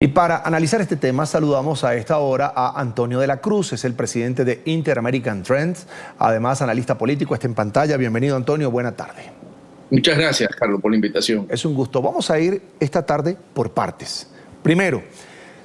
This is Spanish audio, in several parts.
Y para analizar este tema saludamos a esta hora a Antonio de la Cruz, es el presidente de Inter-American Trends, además analista político, está en pantalla. Bienvenido, Antonio, buena tarde. Muchas gracias, Carlos, por la invitación. Es un gusto. Vamos a ir esta tarde por partes. Primero,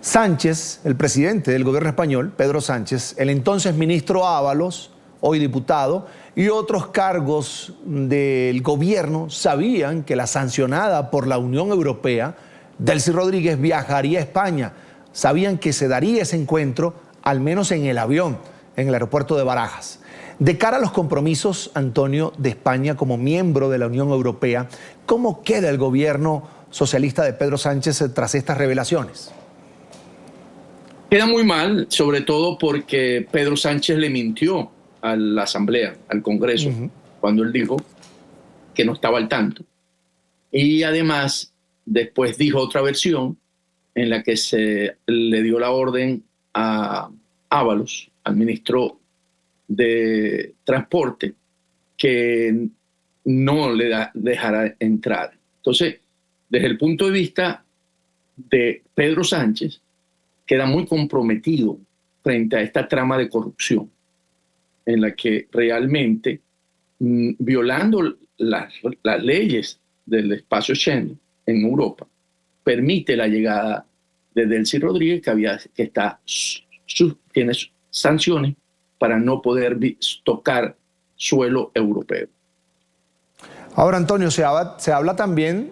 Sánchez, el presidente del gobierno español, Pedro Sánchez, el entonces ministro Ábalos, hoy diputado, y otros cargos del gobierno sabían que la sancionada por la Unión Europea, Delcy Rodríguez, viajaría a España. Sabían que se daría ese encuentro, al menos en el avión, en el aeropuerto de Barajas. De cara a los compromisos, Antonio, de España como miembro de la Unión Europea, ¿cómo queda el gobierno socialista de Pedro Sánchez tras estas revelaciones? Queda muy mal, sobre todo porque Pedro Sánchez le mintió a la Asamblea, al Congreso, cuando él dijo que no estaba al tanto. Y además, después dijo otra versión en la que se le dio la orden a Ábalos, al ministro de Transporte, que no le dejara entrar. Entonces, desde el punto de vista de Pedro Sánchez, queda muy comprometido frente a esta trama de corrupción en la que realmente, violando las leyes del espacio Schengen en Europa, permite la llegada de Delcy Rodríguez, que tiene sanciones para no poder tocar suelo europeo. Ahora, Antonio, se habla también,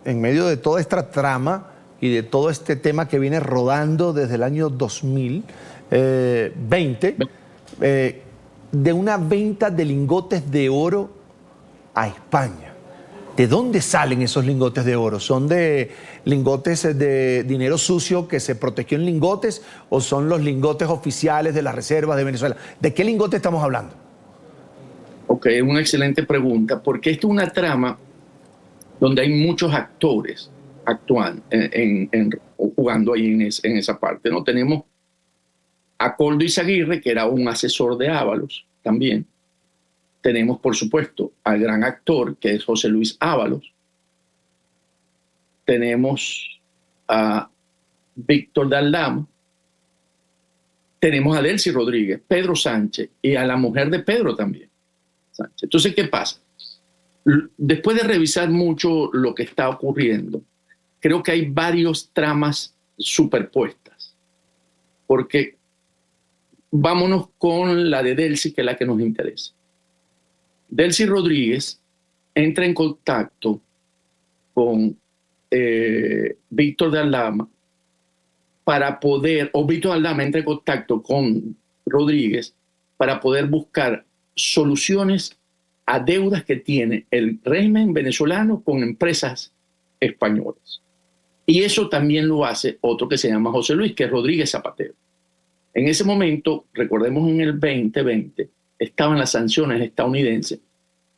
en medio de toda esta trama y de todo este tema que viene rodando desde el año 2020, de una venta de lingotes de oro a España. ¿De dónde salen esos lingotes de oro? ¿Son de lingotes de dinero sucio que se protegió en lingotes o son los lingotes oficiales de las reservas de Venezuela? ¿De qué lingote estamos hablando? Ok, es una excelente pregunta, porque esto es una trama donde hay muchos actores actuando, jugando ahí en esa parte, ¿no? Tenemos a Koldo Izaguirre, que era un asesor de Ábalos también. Tenemos, por supuesto, al gran actor, que es José Luis Ábalos. Tenemos a Víctor de Aldama. Tenemos a Delcy Rodríguez, Pedro Sánchez y a la mujer de Pedro también, Sánchez. Entonces, ¿qué pasa? Después de revisar mucho lo que está ocurriendo, creo que hay varios tramas superpuestas. Porque vámonos con la de Delcy, que es la que nos interesa. Delcy Rodríguez entra en contacto con Víctor de Aldama o Víctor de Aldama entra en contacto con Rodríguez para poder buscar soluciones a deudas que tiene el régimen venezolano con empresas españolas. Y eso también lo hace otro que se llama José Luis, que es Rodríguez Zapatero. En ese momento, recordemos en el 2020, estaban las sanciones estadounidenses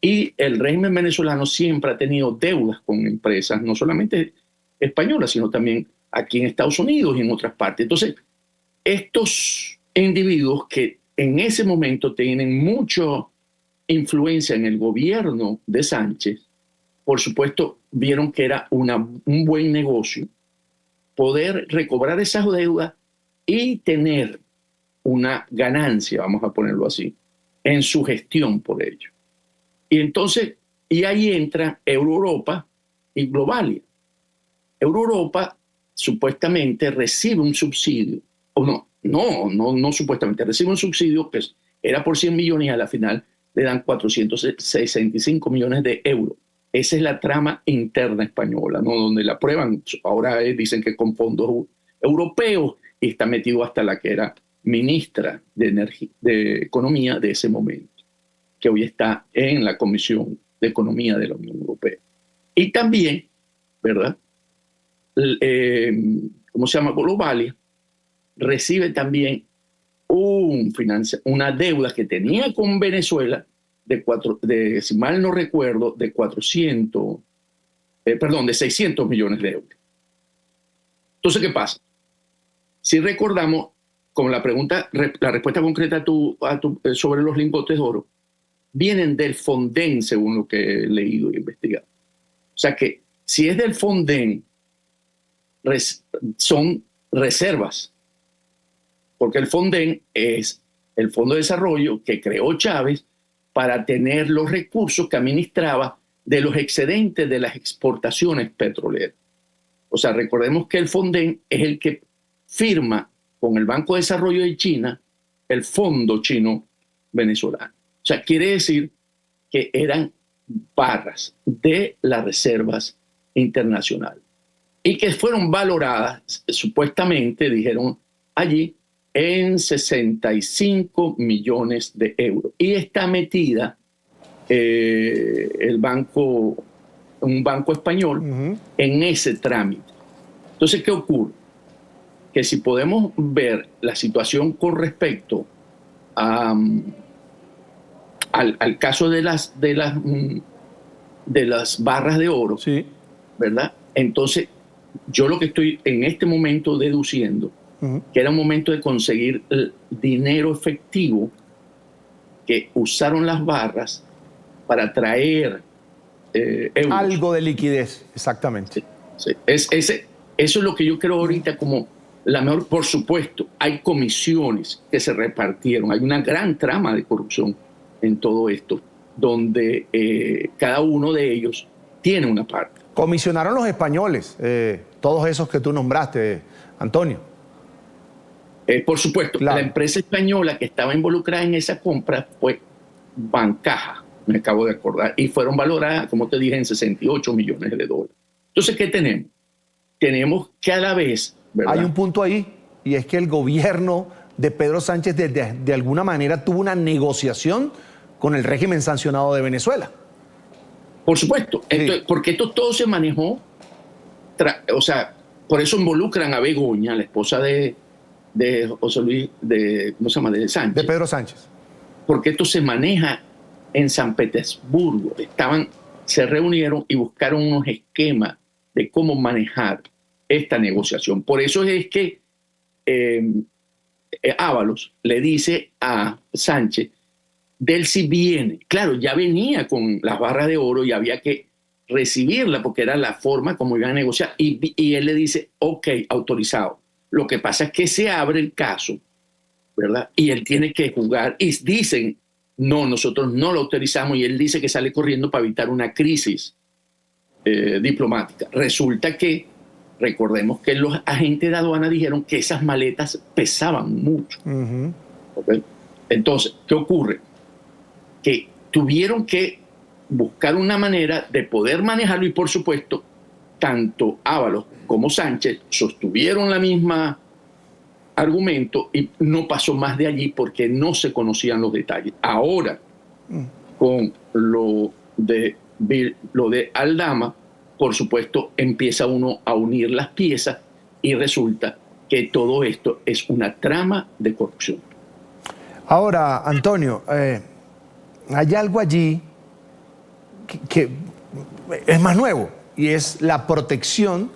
y el régimen venezolano siempre ha tenido deudas con empresas, no solamente españolas, sino también aquí en Estados Unidos y en otras partes. Entonces, estos individuos que en ese momento tienen mucha influencia en el gobierno de Sánchez, por supuesto, vieron que era un buen negocio poder recobrar esas deudas y tener una ganancia, vamos a ponerlo así, en su gestión por ello. Y entonces, y ahí entra Europa y Globalia. Europa supuestamente recibe un subsidio, o no supuestamente, recibe un subsidio que era por 100 millones y a la final le dan 465 millones de euros. Esa es la trama interna española, ¿no? Donde la prueban, ahora dicen que con fondos europeos, y está metido hasta la que era ministra de Economía de ese momento, que hoy está en la Comisión de Economía de la Unión Europea. Y también, ¿verdad? ¿Cómo se llama? Globalia recibe también una deuda que tenía con Venezuela si mal no recuerdo, de 600 millones de euros. Entonces, ¿qué pasa? Si recordamos, como la respuesta concreta sobre los lingotes de oro, vienen del Fonden, según lo que he leído e investigado. O sea que si es del Fonden, son reservas, porque el Fonden es el Fondo de Desarrollo que creó Chávez para tener los recursos que administraba de los excedentes de las exportaciones petroleras. O sea, recordemos que el Fonden es el que firma con el Banco de Desarrollo de China el Fondo Chino Venezolano. O sea, quiere decir que eran barras de las reservas internacionales y que fueron valoradas, supuestamente, dijeron allí, en 65 millones de euros. Y está metida un banco español en ese trámite. Entonces, ¿qué ocurre? Que si podemos ver la situación con respecto al caso de las barras de oro, Sí. ¿verdad? Entonces, yo lo que estoy en este momento deduciendo, que era un momento de conseguir el dinero efectivo que usaron las barras para traer euros. Algo de liquidez, exactamente. Sí. Eso es lo que yo creo ahorita como la mejor. Por supuesto, hay comisiones que se repartieron, hay una gran trama de corrupción en todo esto, donde cada uno de ellos tiene una parte. Comisionaron los españoles, todos esos que tú nombraste, Antonio. Por supuesto, claro. La empresa española que estaba involucrada en esa compra fue Bancaja, me acabo de acordar, y fueron valoradas, como te dije, en 68 millones de dólares. Entonces, ¿qué tenemos? Tenemos que a la vez, ¿verdad? Hay un punto ahí, y es que el gobierno de Pedro Sánchez de alguna manera tuvo una negociación con el régimen sancionado de Venezuela. Por supuesto, Sí. Entonces, porque esto todo se manejó, o sea, por eso involucran a Begoña, la esposa de José Luis, ¿cómo se llama? De Sánchez. De Pedro Sánchez. Porque esto se maneja en San Petersburgo. Se reunieron y buscaron unos esquemas de cómo manejar esta negociación. Por eso es que Ábalos le dice a Sánchez, del si viene. Claro, ya venía con las barras de oro y había que recibirla porque era la forma como iban a negociar. Y él le dice, ok, autorizado. Lo que pasa es que se abre el caso, ¿verdad? Y él tiene que jugar. Y dicen, no, nosotros no lo autorizamos. Y él dice que sale corriendo para evitar una crisis diplomática. Resulta que, recordemos que los agentes de aduana dijeron que esas maletas pesaban mucho. ¿Okay? Entonces, ¿qué ocurre? Que tuvieron que buscar una manera de poder manejarlo y, por supuesto, tanto Ábalos como Sánchez sostuvieron la misma argumento y no pasó más de allí porque no se conocían los detalles. Ahora, con lo de Aldama, por supuesto, empieza uno a unir las piezas y resulta que todo esto es una trama de corrupción. Ahora, Antonio, hay algo allí que es más nuevo y es la protección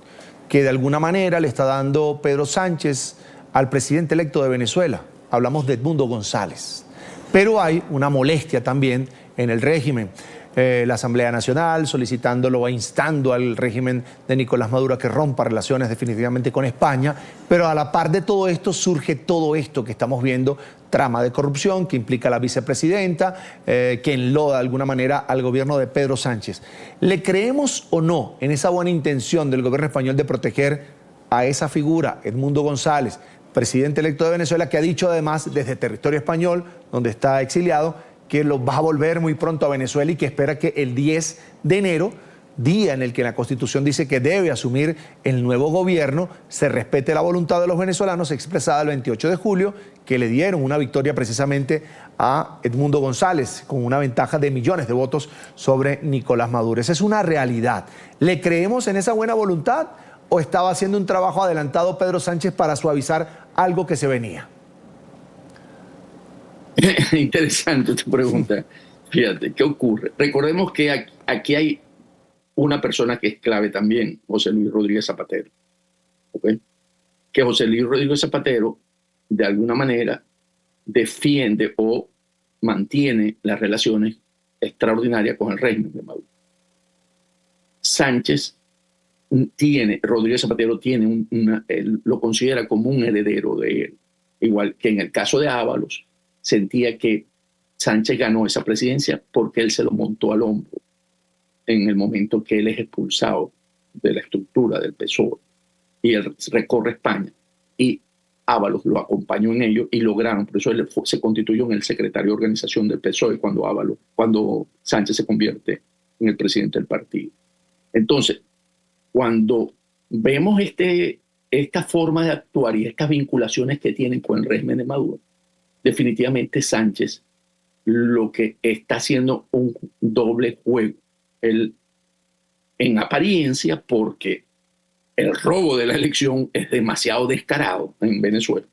que de alguna manera le está dando Pedro Sánchez al presidente electo de Venezuela. Hablamos de Edmundo González. Pero hay una molestia también en el régimen. La Asamblea Nacional solicitándolo e instando al régimen de Nicolás Maduro a que rompa relaciones definitivamente con España, pero a la par de todo esto surge todo esto que estamos viendo, trama de corrupción que implica a la vicepresidenta, que enloda de alguna manera al gobierno de Pedro Sánchez. ¿Le creemos o no en esa buena intención del gobierno español de proteger a esa figura, Edmundo González, presidente electo de Venezuela, que ha dicho además desde territorio español, donde está exiliado, que lo va a volver muy pronto a Venezuela y que espera que el 10 de enero, día en el que la Constitución dice que debe asumir el nuevo gobierno, se respete la voluntad de los venezolanos expresada el 28 de julio, que le dieron una victoria precisamente a Edmundo González, con una ventaja de millones de votos sobre Nicolás Maduro? Esa es una realidad. ¿Le creemos en esa buena voluntad o estaba haciendo un trabajo adelantado Pedro Sánchez para suavizar algo que se venía? Interesante tu pregunta. Fíjate, ¿qué ocurre? Recordemos que aquí hay una persona que es clave también, José Luis Rodríguez Zapatero. ¿Okay? Que José Luis Rodríguez Zapatero, de alguna manera, defiende o mantiene las relaciones extraordinarias con el régimen de Maduro. Sánchez Rodríguez Zapatero tiene él lo considera como un heredero de él. Igual que en el caso de Ábalos, sentía que Sánchez ganó esa presidencia porque él se lo montó al hombro en el momento que él es expulsado de la estructura del PSOE y él recorre España y Ábalos lo acompañó en ello y lograron, por eso él se constituyó en el secretario de organización del PSOE cuando Sánchez se convierte en el presidente del partido. Entonces, cuando vemos esta forma de actuar y estas vinculaciones que tienen con el régimen de Maduro, definitivamente Sánchez lo que está haciendo un doble juego. Él, en apariencia, porque el robo de la elección es demasiado descarado en Venezuela,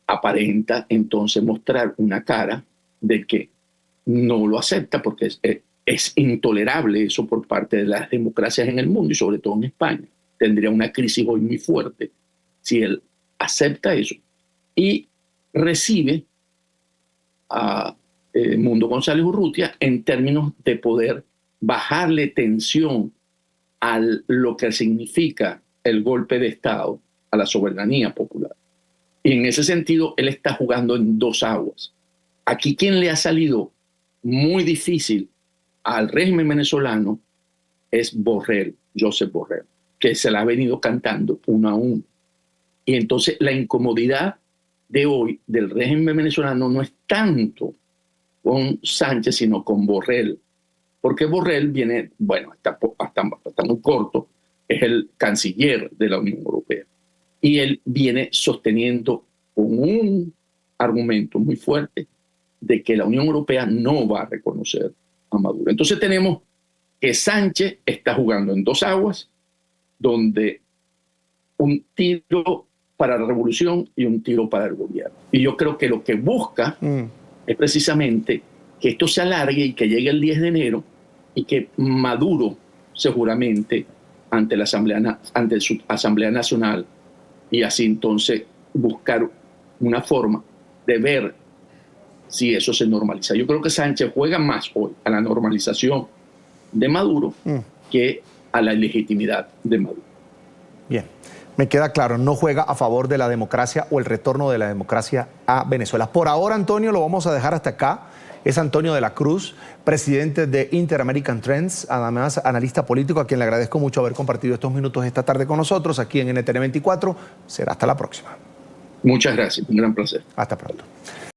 aparenta entonces mostrar una cara de que no lo acepta porque es intolerable eso por parte de las democracias en el mundo y sobre todo en España. Tendría una crisis hoy muy fuerte si él acepta eso y recibe a Mundo González Urrutia en términos de poder bajarle tensión a lo que significa el golpe de Estado a la soberanía popular. Y en ese sentido, él está jugando en dos aguas. Aquí quien le ha salido muy difícil al régimen venezolano es Borrell, Josep Borrell, que se la ha venido cantando uno a uno. Y entonces la incomodidad de hoy del régimen venezolano no es tanto con Sánchez, sino con Borrell. Porque Borrell viene, bueno, hasta muy corto, es el canciller de la Unión Europea. Y él viene sosteniendo con un argumento muy fuerte de que la Unión Europea no va a reconocer a Maduro. Entonces tenemos que Sánchez está jugando en dos aguas, donde un tiro para la revolución y un tiro para el gobierno. Y yo creo que lo que busca es precisamente que esto se alargue y que llegue el 10 de enero y que Maduro seguramente ante su Asamblea Nacional y así entonces buscar una forma de ver si eso se normaliza. Yo creo que Sánchez juega más hoy a la normalización de Maduro que a la legitimidad de Maduro. Bien, me queda claro, no juega a favor de la democracia o el retorno de la democracia a Venezuela. Por ahora, Antonio, lo vamos a dejar hasta acá. Es Antonio de la Cruz, presidente de Inter-American Trends, además analista político, a quien le agradezco mucho haber compartido estos minutos esta tarde con nosotros aquí en NTN 24. Será hasta la próxima. Muchas gracias, un gran placer. Hasta pronto.